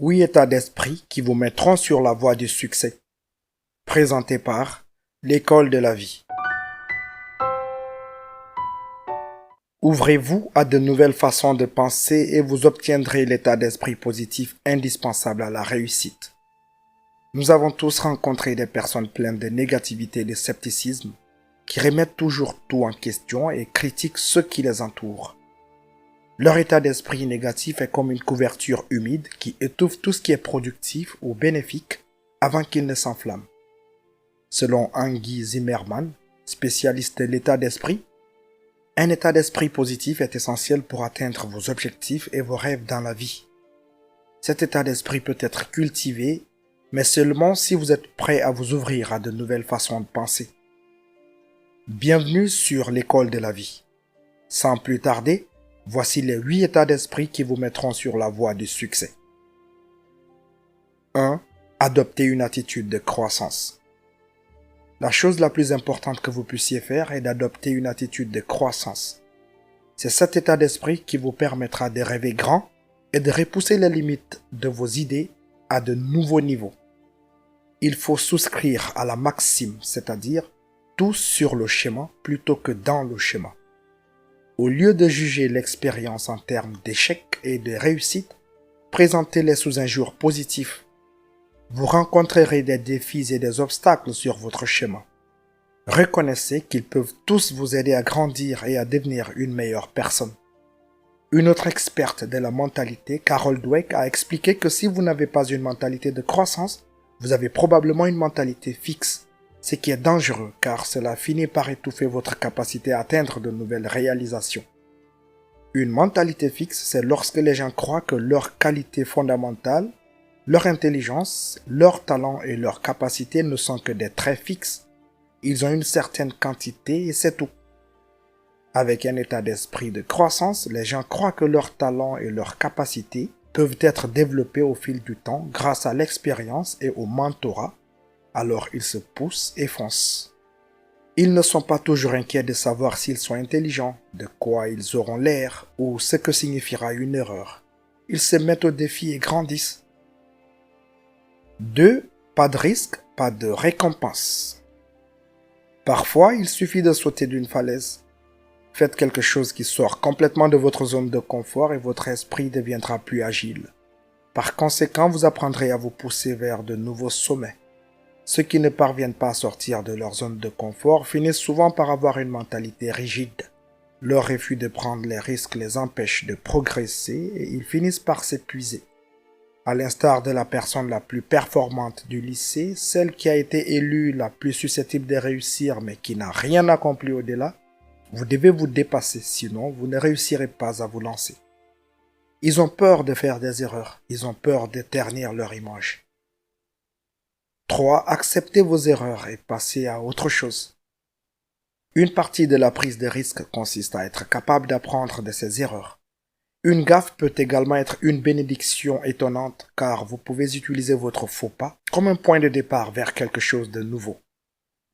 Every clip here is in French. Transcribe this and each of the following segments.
8 états d'esprit qui vous mettront sur la voie du succès. Présenté par l'École de la vie. Ouvrez-vous à de nouvelles façons de penser et vous obtiendrez l'état d'esprit positif indispensable à la réussite. Nous avons tous rencontré des personnes pleines de négativité et de scepticisme qui remettent toujours tout en question et critiquent ceux qui les entourent. Leur état d'esprit négatif est comme une couverture humide qui étouffe tout ce qui est productif ou bénéfique avant qu'il ne s'enflamme. Selon Henri Zimmermann, spécialiste de l'état d'esprit, un état d'esprit positif est essentiel pour atteindre vos objectifs et vos rêves dans la vie. Cet état d'esprit peut être cultivé, mais seulement si vous êtes prêt à vous ouvrir à de nouvelles façons de penser. Bienvenue sur l'École de la vie. Sans plus tarder, voici les 8 états d'esprit qui vous mettront sur la voie du succès. 1. Adoptez une attitude de croissance. La chose la plus importante que vous puissiez faire est d'adopter une attitude de croissance. C'est cet état d'esprit qui vous permettra de rêver grand et de repousser les limites de vos idées à de nouveaux niveaux. Il faut souscrire à la maxime, c'est-à-dire tout sur le schéma plutôt que dans le schéma. Au lieu de juger l'expérience en termes d'échecs et de réussites, présentez-les sous un jour positif. Vous rencontrerez des défis et des obstacles sur votre schéma. Reconnaissez qu'ils peuvent tous vous aider à grandir et à devenir une meilleure personne. Une autre experte de la mentalité, Carol Dweck, a expliqué que si vous n'avez pas une mentalité de croissance, vous avez probablement une mentalité fixe, ce qui est dangereux car cela finit par étouffer votre capacité à atteindre de nouvelles réalisations. Une mentalité fixe, c'est lorsque les gens croient que leurs qualités fondamentales, leur intelligence, leur talent et leurs capacités ne sont que des traits fixes. Ils ont une certaine quantité et c'est tout. Avec un état d'esprit de croissance, les gens croient que leurs talents et leurs capacités peuvent être développés au fil du temps grâce à l'expérience et au mentorat. Alors ils se poussent et foncent. Ils ne sont pas toujours inquiets de savoir s'ils sont intelligents, de quoi ils auront l'air ou ce que signifiera une erreur. Ils se mettent au défi et grandissent. 2. Pas de risque, pas de récompense. Parfois, il suffit de sauter d'une falaise. Faites quelque chose qui sort complètement de votre zone de confort et votre esprit deviendra plus agile. Par conséquent, vous apprendrez à vous pousser vers de nouveaux sommets. Ceux qui ne parviennent pas à sortir de leur zone de confort finissent souvent par avoir une mentalité rigide. Leur refus de prendre les risques les empêche de progresser et ils finissent par s'épuiser. À l'instar de la personne la plus performante du lycée, celle qui a été élue la plus susceptible de réussir mais qui n'a rien accompli au-delà, vous devez vous dépasser, sinon vous ne réussirez pas à vous lancer. Ils ont peur de faire des erreurs, ils ont peur de ternir leur image. 3. Acceptez vos erreurs et passez à autre chose. Une partie de la prise de risque consiste à être capable d'apprendre de ses erreurs. Une gaffe peut également être une bénédiction étonnante car vous pouvez utiliser votre faux pas comme un point de départ vers quelque chose de nouveau.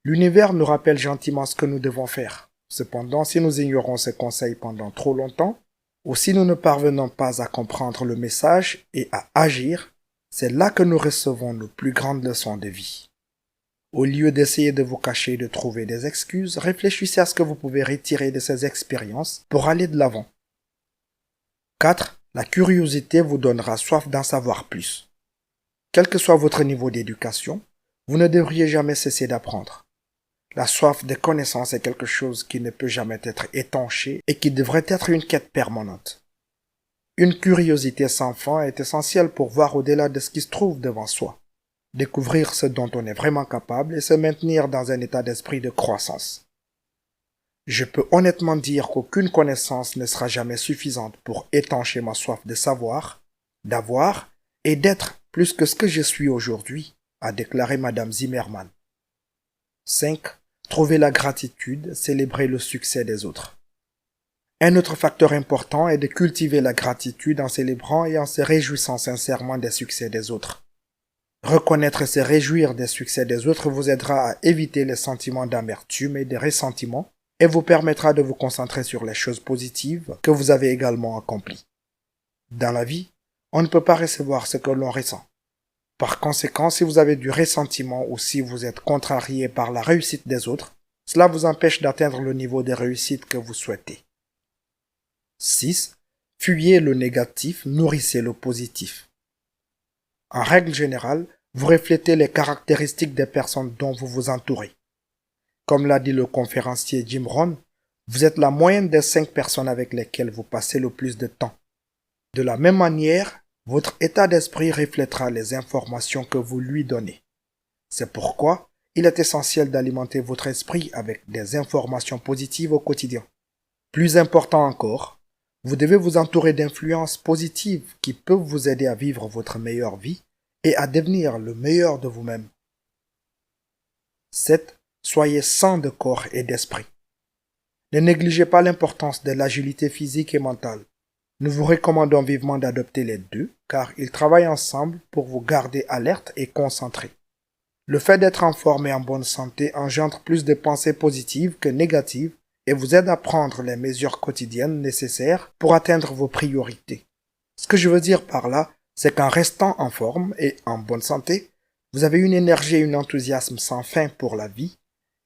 L'univers nous rappelle gentiment ce que nous devons faire. Cependant, si nous ignorons ces conseils pendant trop longtemps, ou si nous ne parvenons pas à comprendre le message et à agir, c'est là que nous recevons nos plus grandes leçons de vie. Au lieu d'essayer de vous cacher et de trouver des excuses, réfléchissez à ce que vous pouvez retirer de ces expériences pour aller de l'avant. 4. La curiosité vous donnera soif d'en savoir plus. Quel que soit votre niveau d'éducation, vous ne devriez jamais cesser d'apprendre. La soif de connaissance est quelque chose qui ne peut jamais être étanché et qui devrait être une quête permanente. Une curiosité sans fin est essentielle pour voir au-delà de ce qui se trouve devant soi, découvrir ce dont on est vraiment capable et se maintenir dans un état d'esprit de croissance. Je peux honnêtement dire qu'aucune connaissance ne sera jamais suffisante pour étancher ma soif de savoir, d'avoir et d'être plus que ce que je suis aujourd'hui, a déclaré Madame Zimmermann. 5. Trouvez la gratitude, célébrez le succès des autres. Un autre facteur important est de cultiver la gratitude en célébrant et en se réjouissant sincèrement des succès des autres. Reconnaître et se réjouir des succès des autres vous aidera à éviter les sentiments d'amertume et de ressentiment et vous permettra de vous concentrer sur les choses positives que vous avez également accomplies. Dans la vie, on ne peut pas recevoir ce que l'on ressent. Par conséquent, si vous avez du ressentiment ou si vous êtes contrarié par la réussite des autres, cela vous empêche d'atteindre le niveau de réussite que vous souhaitez. 6. Fuyez le négatif, nourrissez le positif. En règle générale, vous reflétez les caractéristiques des personnes dont vous vous entourez. Comme l'a dit le conférencier Jim Rohn, vous êtes la moyenne des 5 personnes avec lesquelles vous passez le plus de temps. De la même manière, votre état d'esprit reflètera les informations que vous lui donnez. C'est pourquoi il est essentiel d'alimenter votre esprit avec des informations positives au quotidien. Plus important encore, vous devez vous entourer d'influences positives qui peuvent vous aider à vivre votre meilleure vie et à devenir le meilleur de vous-même. 7. Soyez sains de corps et d'esprit. Ne négligez pas l'importance de l'agilité physique et mentale. Nous vous recommandons vivement d'adopter les deux, car ils travaillent ensemble pour vous garder alerte et concentré. Le fait d'être en forme et en bonne santé engendre plus de pensées positives que négatives et vous aide à prendre les mesures quotidiennes nécessaires pour atteindre vos priorités. Ce que je veux dire par là, c'est qu'en restant en forme et en bonne santé, vous avez une énergie et un enthousiasme sans fin pour la vie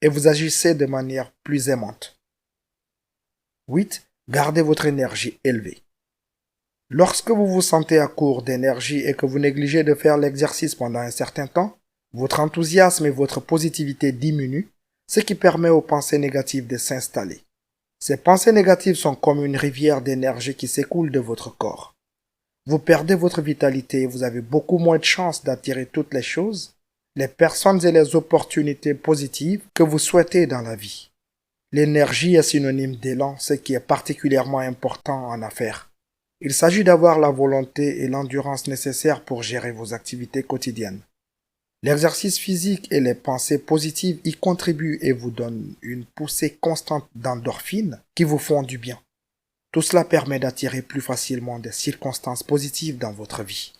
et vous agissez de manière plus aimante. 8. Gardez votre énergie élevée. Lorsque vous vous sentez à court d'énergie et que vous négligez de faire l'exercice pendant un certain temps, votre enthousiasme et votre positivité diminuent, ce qui permet aux pensées négatives de s'installer. Ces pensées négatives sont comme une rivière d'énergie qui s'écoule de votre corps. Vous perdez votre vitalité et vous avez beaucoup moins de chances d'attirer toutes les choses, les personnes et les opportunités positives que vous souhaitez dans la vie. L'énergie est synonyme d'élan, ce qui est particulièrement important en affaires. Il s'agit d'avoir la volonté et l'endurance nécessaires pour gérer vos activités quotidiennes. L'exercice physique et les pensées positives y contribuent et vous donnent une poussée constante d'endorphines qui vous font du bien. Tout cela permet d'attirer plus facilement des circonstances positives dans votre vie.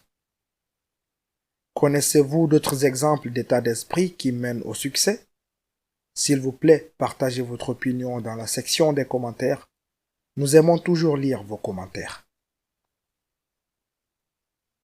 Connaissez-vous d'autres exemples d'état d'esprit qui mènent au succès? S'il vous plaît, partagez votre opinion dans la section des commentaires. Nous aimons toujours lire vos commentaires.